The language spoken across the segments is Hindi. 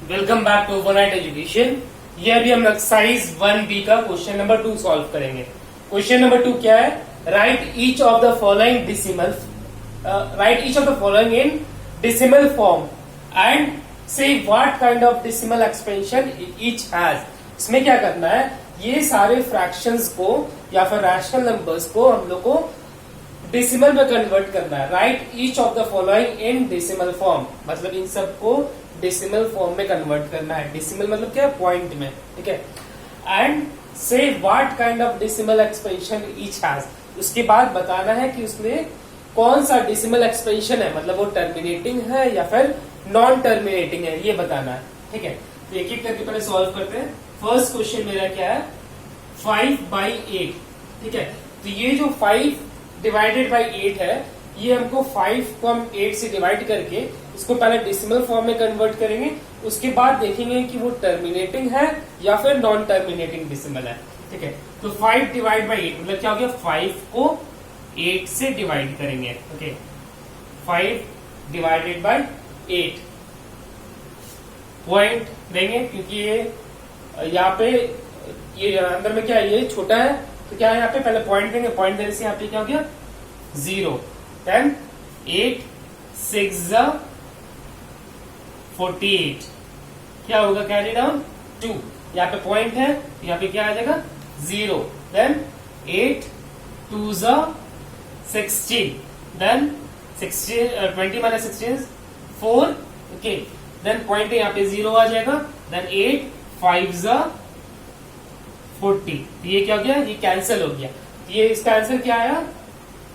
Welcome back to overnight education. ये अभी हम एक्सरसाइज 1B का क्वेश्चन नंबर 2 सॉल्व करेंगे। क्वेश्चन नंबर 2 क्या है? Write each of the following decimal in decimal form and say what kind of decimal expansion each has. इसमें क्या करना है, ये सारे फ्रैक्शंस को या फिर रैशनल नंबर्स को हम लोग को डेसिमल में कन्वर्ट करना है। Write each of the following in decimal form, मतलब इन सबको डेसिमल फॉर्म में कन्वर्ट करना है। डेसिमल मतलब क्या है? पॉइंट में, ठीक है। And say what kind of decimal expansion each has, उसके बाद बताना है कि उसमें कौन सा डेसिमल एक्सपेंशन है, मतलब वो टर्मिनेटिंग है या फिर नॉन टर्मिनेटिंग है, ये बताना है, ठीक है। तो एक एक करके पहले सॉल्व करते हैं। फर्स्ट क्वेश्चन मेरा क्या है? 5/8, ठीक है। तो ये जो 5 डिवाइडेड बाई 8 है, ये हमको 5 को हम 8 से डिवाइड करके इसको पहले डेसिमल फॉर्म में कन्वर्ट करेंगे। उसके बाद देखेंगे कि वो टर्मिनेटिंग है या फिर नॉन टर्मिनेटिंग डेसिमल है, ठीक है। तो 5 डिवाइड बाई 8 मतलब क्या हो गया? 5 को 8 से डिवाइड करेंगे, ओके। 5 डिवाइडेड बाई 8 पॉइंट देंगे, क्योंकि ये यहाँ पे ये अंदर में क्या है, ये छोटा है, तो क्या है यहाँ पे पहले पॉइंट देंगे। पॉइंट देने से यहाँ पे क्या हो गया? 0। देन 8 6 48, क्या होगा? कैरी डाउन 2, यहाँ पे पॉइंट है, यहाँ पे क्या आ जाएगा? 0। Then 8 2 16, then 20 minus 16 4, okay. Then point है, यहाँ पे 0 आ जाएगा। देन 8 5 40, तो ये क्या हो गया? ये कैंसिल हो गया। तो ये इसका आंसर क्या आया?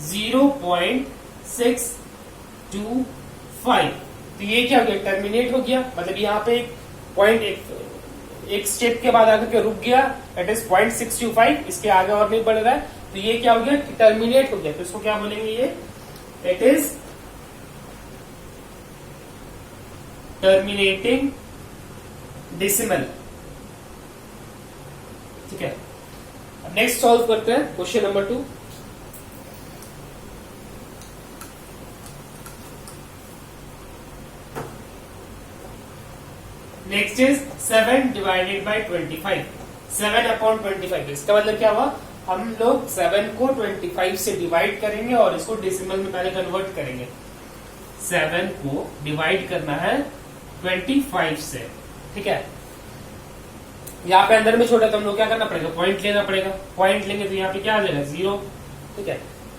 0.625। तो ये क्या हो गया? टर्मिनेट हो गया, मतलब यहाँ पे एक पॉइंट एक स्टेप के बाद आकर के रुक गया, दैट इज 0.625। इसके आगे और नहीं बढ़ रहा है, तो ये क्या हो गया? टर्मिनेट हो गया। तो इसको क्या बोलेंगे? ये इट इज टर्मिनेटिंग डेसिमल, ठीक है। अब नेक्स्ट सॉल्व करते हैं question number 2। Next is 7 divided by 25, 7/25। इसका मतलब क्या हुआ? हम लोग 7 को 25 से डिवाइड करेंगे और इसको डेसिमल में पहले कन्वर्ट करेंगे। 7 को डिवाइड करना है 25 से, ठीक है। यहाँ पे अंदर में छोटा, तो हम लोग क्या करना पड़ेगा? पॉइंट लेना पड़ेगा। पॉइंट लेंगे तो यहाँ पे क्या आ जाएगा? 0, ठीक है।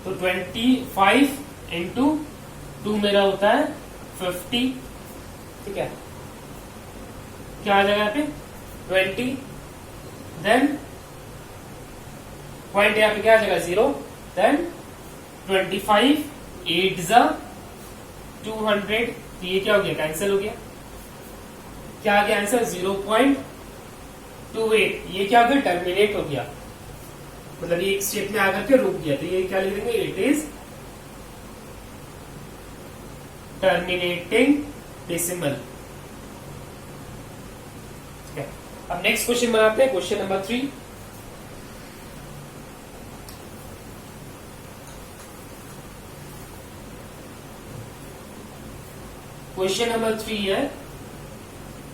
तो 25 इंटू 2 मेरा होता है 50, ठीक है। क्या आ जाएगा यहाँ पे? 20। देन पॉइंट यहाँ पे क्या आ जाएगा? 0। देन 25 8 200, तो ये क्या हो गया? कैंसिल हो गया। क्या आ गया आंसर? 0.28। ये क्या हो गया? टर्मिनेट हो गया, मतलब ये एक स्टेप में आकर के रुक गया। तो ये क्या लिख देंगे? इट इज टर्मिनेटिंग डेसिमल, ठीक है। अब नेक्स्ट क्वेश्चन बनाते हैं, क्वेश्चन नंबर 3। क्वेश्चन नंबर 3 है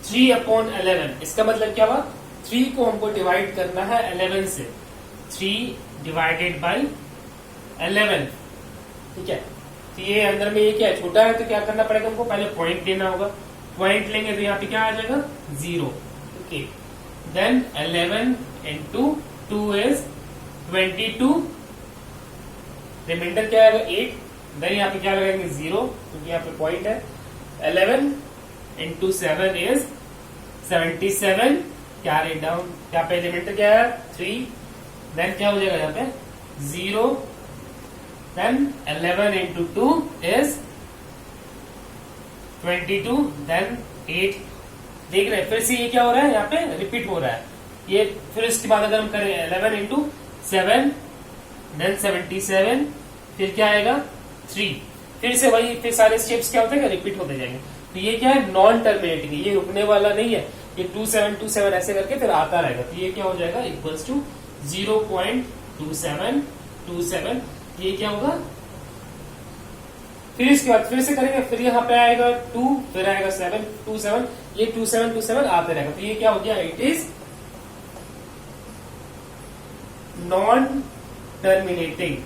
3/11। इसका मतलब क्या हुआ? 3 को हमको डिवाइड करना है 11 से। 3 डिवाइडेड बाई 11, ठीक है। तो ये अंदर में ये क्या है? छोटा है, तो क्या करना पड़ेगा हमको? पहले पॉइंट लेना होगा। पॉइंट लेंगे तो यहाँ पे क्या आ जाएगा? 0, okay. Then 11 into 2 is 22, reminder क्या आएगा? 8। देन यहाँ पे क्या लगाएंगे? 0, क्योंकि यहाँ पे पॉइंट है। 11 इंटू 7 इज 77, कैरी डाउन। यहाँ पे एलिमेंट क्या है? 3। देन क्या हो जाएगा? यहाँ पे 0। Then 11 into 2 is 22। देन 8। देख रहे हैं फिर से ये क्या हो रहा है? यहाँ पे रिपीट हो रहा है ये। फिर इसके बाद अगर हम करें 11 इंटू 7, देन 77, फिर क्या आएगा? 3। फिर से वही, फिर सारे स्टेप्स क्या होते हैं? रिपीट होते जाएंगे। तो ये क्या है? नॉन टर्मिनेटिंग, ये रुकने वाला नहीं है। ये 2727 ऐसे करके फिर आता रहेगा। तो ये क्या हो जाएगा? Equals to 0.2727। ये क्या होगा? फिर इसके बाद फिर से करेंगे, फिर यहाँ पे आएगा 2, फिर आएगा 7, 2 7, ये 2 7 2 7 आते रहेगा। तो ये क्या हो गया, it is non terminating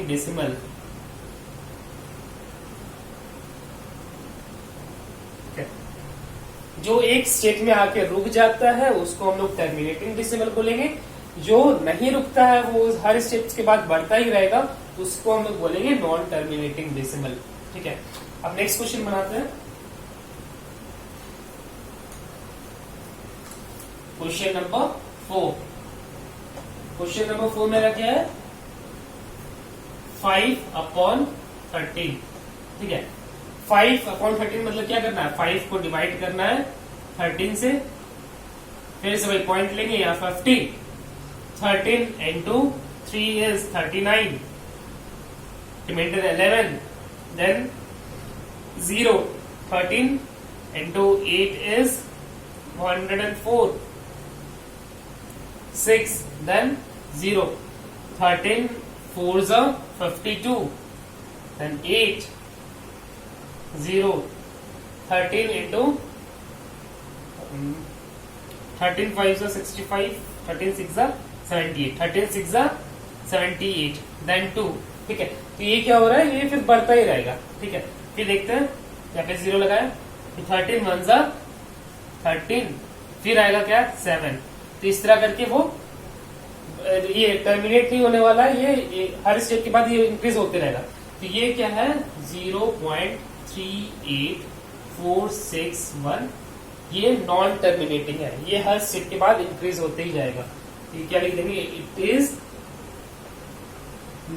decimal. जो एक स्टेट में आके रुक जाता है उसको हम लोग टर्मिनेटिंग डेसिमल बोलेंगे, जो नहीं रुकता है वो हर स्टेप के बाद बढ़ता ही रहेगा उसको हम लोग बोलेंगे नॉन टर्मिनेटिंग डेसिमल। ठीक है, अब नेक्स्ट क्वेश्चन बनाते हैं। Question number 4। क्वेश्चन नंबर 4 मेरा क्या है, 5/13। ठीक है, 5/13 मतलब क्या करना है, 5 को डिवाइड करना है 13 से, फिर से भाई पॉइंट लेंगे या 50, 13 into 3 is 39, remainder 11, then 0, 13 into 8 is 104, 6, then 0, 13 4s are 52, then 8, 0, 13 into 13 5s are 65, 13 6s are 78, 13 6s are 78, then 2। ठीक है, तो ये क्या हो रहा है, ये फिर बढ़ता ही रहेगा। ठीक है, फिर देखते हैं, यहाँ पे 0 लगाया, 13 1s are 13, फिर आएगा क्या 7। तो इस तरह करके वो ये टर्मिनेट नहीं होने वाला है, ये हर स्टेप के बाद ये इंक्रीज होते रहेगा। तो ये क्या है 0.38461, ये नॉन टर्मिनेटिंग है, ये हर स्टेप के बाद इंक्रीज होते ही जाएगा। तो ये क्या लिख देंगे, it is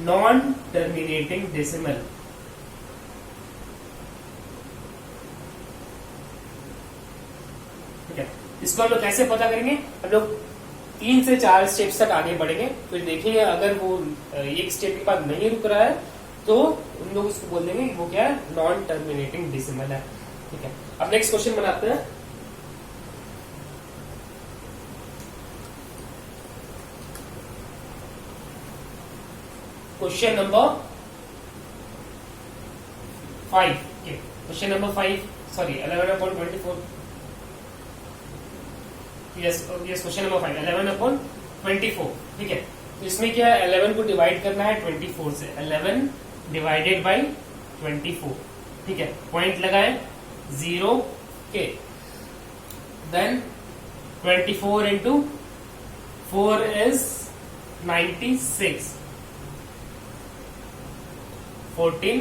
non terminating decimal. ठीक है, इसको हम लोग कैसे पता करेंगे, हम लोग 3 से 4 स्टेप्स तक आगे बढ़ेंगे, फिर देखेंगे अगर वो एक स्टेप के बाद नहीं रुक रहा है तो उन लोग उसको बोल देंगे वो क्या है, नॉन टर्मिनेटिंग डेसिमल है। ठीक है, अब नेक्स्ट क्वेश्चन बनाते हैं। Question number 5। Question number 5, sorry 11/24। Yes, question number 5 11/24। ठीक है, तो इसमें क्या है, 11 को डिवाइड करना है 24 से, 11 डिवाइडेड बाई 24। ठीक है, पॉइंट लगाए 0 के, देन 24 into 4 is 96, 14,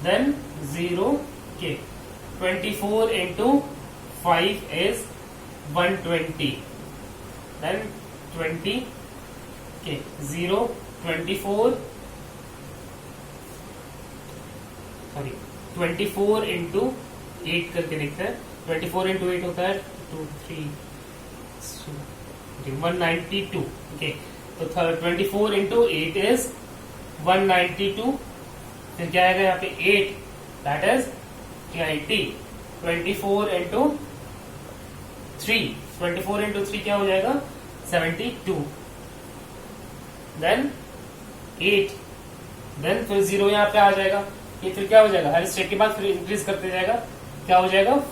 then 0 के, 24 into 5 is 120, then 20 के, 0, 24 into 8 करके लिखते हैं, 24 into 8 होता है 2 3 192। ओके, तो 24 into 8 is 192, फिर क्या आएगा यहाँ पे 8, दैट इज 80, 24 into 3, 24 into 3 क्या हो जाएगा 72, देन 8, देन फिर 0 यहाँ पे आ जाएगा, ये फिर क्या हो जाएगा, हर स्टेप के बाद फिर इंक्रीज करते जाएगा, क्या हो जाएगा,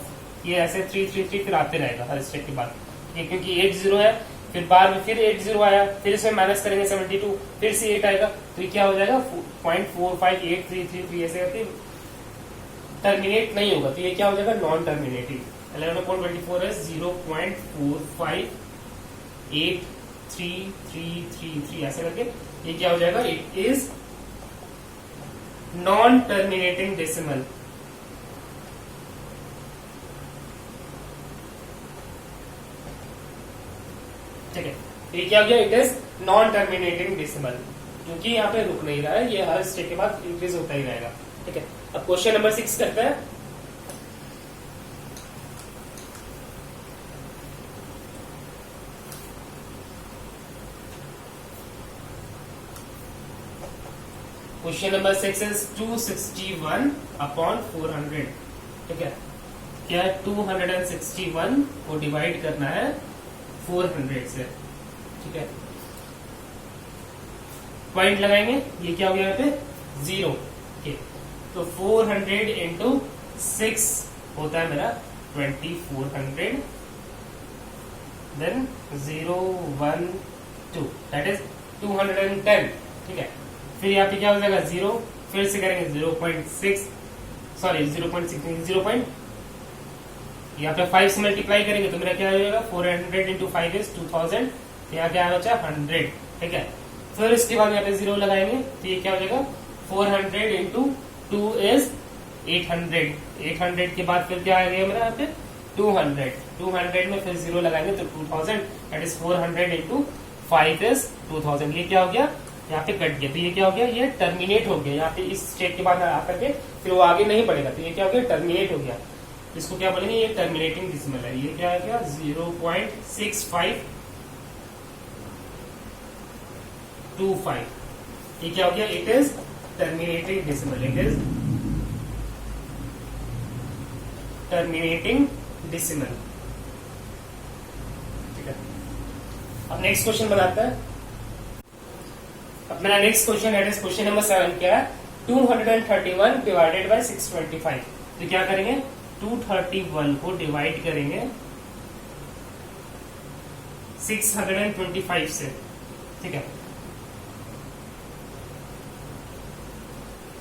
ये ऐसे 3 3 3 फिर आते रहेगा हर स्टेप के बाद, क्योंकि 8 0 है, फिर बाद में फिर 8 0 आया, फिर इसमें माइनस करेंगे 72, फिर से 8 आएगा, तो ये क्या हो जाएगा 0.45833 ऐसे करके टर्मिनेट नहीं होगा, तो ये क्या हो जाएगा नॉन टर्मिनेटिंग। 11/24 है 0.4583333 ऐसे करके ये क्या हो जाएगा, it is non terminating decimal. ठीक है, ये क्या हो गया, it is non terminating decimal, क्योंकि यहाँ पे रुक नहीं रहा है, ये हर स्टेप के बाद इंक्रीज होता ही रहेगा। ठीक है, अब क्वेश्चन नंबर 6 करते हैं। Question number 6 is 261/400। ठीक है, क्या 261 को डिवाइड करना है 400 से। ठीक है, पॉइंट लगाएंगे, ये क्या हो गया यहाँ पे 0, ओके, तो 400 इंटू 6 होता है मेरा 2400, देन 0 1 2 दैट इज 210। ठीक है, फिर यहाँ पे क्या हो जाएगा 0, फिर से करेंगे 0.6 सॉरी 0.6 0. यहाँ पे 5 से मल्टीप्लाई करेंगे तो मेरा क्या हो जाएगा 400 इंटू 5 इज 2000, यहाँ क्या बचा 100। ठीक है, फिर इसके बाद यहाँ पे 0 लगाएंगे तो ये क्या हो जाएगा 400 इंटू 2 इज 800। 800 के बाद फिर क्या आ गया मेरा यहाँ पे 200। 200 में फिर 0 लगाएंगे तो 2000, दैट इज 400 इंटू 5 इज 2000। ये क्या हो गया यहाँ पे कट गया, तो ये क्या हो गया ये टर्मिनेट हो गया। यहाँ पे इस स्टेप के बाद आकर के फिर वो आगे नहीं बढ़ेगा, तो ये क्या हो गया टर्मिनेट हो गया। इसको क्या बोलेंगे ये टर्मिनेटिंग डिसिमल है। ये क्या है क्या 0.6525, ये क्या हो गया it is terminating decimal, it is terminating decimal. ठीक है, अब नेक्स्ट क्वेश्चन बनाते हैं। अब मेरा नेक्स्ट क्वेश्चन है क्वेश्चन नंबर 7 क्या है 231 डिवाइडेड बाय 625। तो क्या करेंगे 231 को डिवाइड करेंगे 625 से। ठीक है,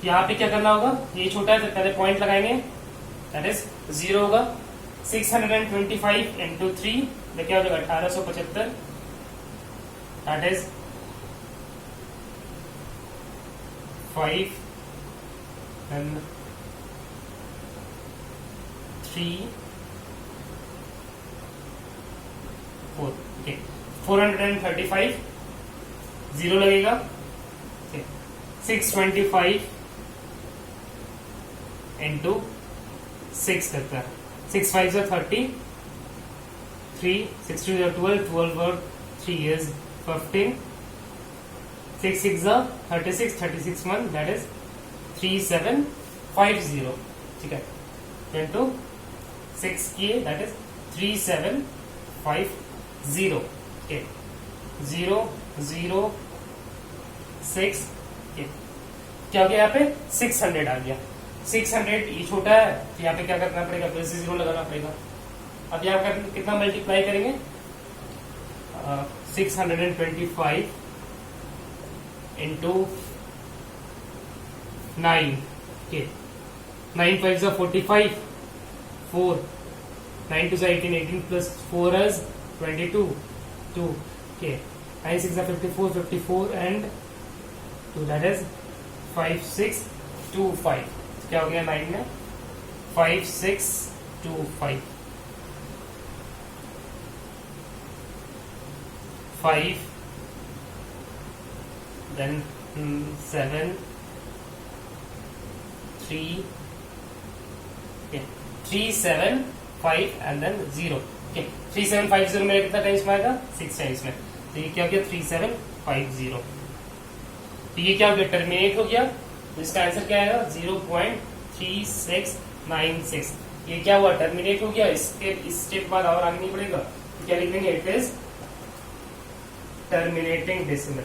यहाँ पे क्या करना होगा, ये छोटा है तो पहले पॉइंट लगाएंगे, दैट इज 0 होगा। 625 इंटू 3 क्या हो जाएगा 1875, दैट इज 5 and 3 4। ओके, 435 0 लगेगा। 625 इंटू 6 करता है 6 5 is 30, 3 6 2 is 12, 12 और 3 is 15, 6 6 is 36, 36 1 that is 3750। ठीक है, इंटू 6 किए दैट इज 3750। ओके, 0 0 6 क्या हो गया यहाँ पे 600 आ गया। 600 ये छोटा है तो यहाँ पे क्या करना पड़ेगा फिर से 0 लगाना पड़ेगा। अब यहाँ पर कितना मल्टीप्लाई करेंगे 625 into 9। Okay, 9 5 is 45, 4 9 2 is 18, 18 plus 4 is 22, 2। Okay, 9 6 is 54, 54 and 2 that is 5625। क्या हो गया 9 में 5625, 5 then 7 3 3 7 5 and then 0। okay, 3750 मेरे कितना टाइम्स में आएगा 6 टाइम्स में, तो ये क्या हो गया 3750। तो ये क्या हो गया टर्मिनेट हो गया, तो इसका आंसर क्या आएगा 0.3696। ये क्या हुआ टर्मिनेट हो गया। इसके इस स्टेप बाद और आगे नहीं बढ़ेगा, तो क्या लिख देंगे इट इज टर्मिनेटिंग डेसिमल।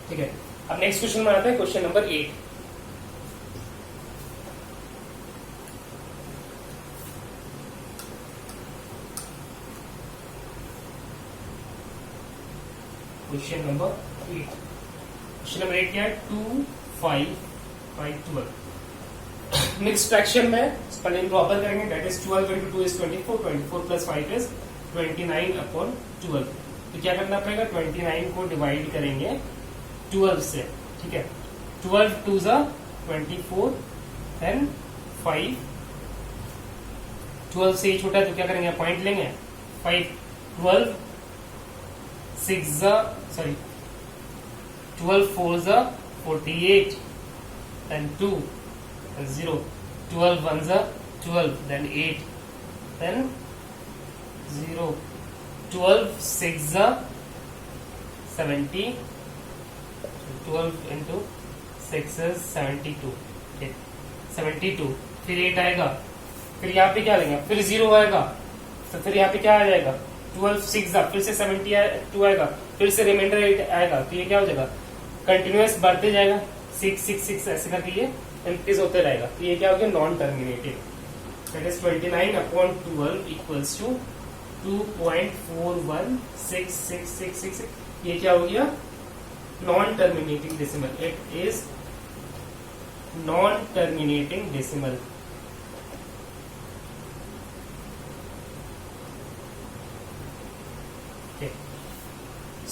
ठीक है, अब नेक्स्ट क्वेश्चन में आता है क्वेश्चन नंबर 8। क्वेश्चन नंबर 8 क्या है 2 5 5 12 मिक्स फ्रैक्शन में इसका प्रॉपर करेंगे that is 12 into 2 is 24, 24 plus 5 is 29/12। तो क्या करना पड़ेगा 29 को डिवाइड करेंगे 12 से। ठीक है, 12 2 is 24 then 5, 12 से ही छोटा है तो क्या करेंगे पॉइंट लेंगे 5, 12 6 sorry 12 4 is 48 then 2 0, 12 1 is 12 then 8 then 0, 12 6 is 70, 12 into 6 is 72। okay, 72 फिर 8 आएगा, फिर यहाँ पे क्या लेंगे फिर 0 आएगा, तो फिर यहाँ पे क्या आ जाएगा 12 6 फिर से 72 आएगा, फिर से रिमाइंडर 8 आएगा, तो ये क्या हो जाएगा, कंटिन्यूअस बढ़ते जाएगा, 6 6 6 ऐसे करके ये इंक्रीज होते रहेगा, तो ये क्या हो गया, non terminating. That is 29/12 equals to 2.416666, ये क्या हो गया, non terminating decimal, it is non terminating decimal.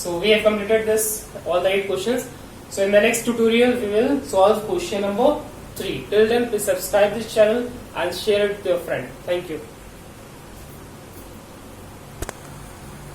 So we have completed this all the 8 questions. So in the next tutorial we will solve question number 3. Till then please subscribe this channel and share it with your friend. Thank you.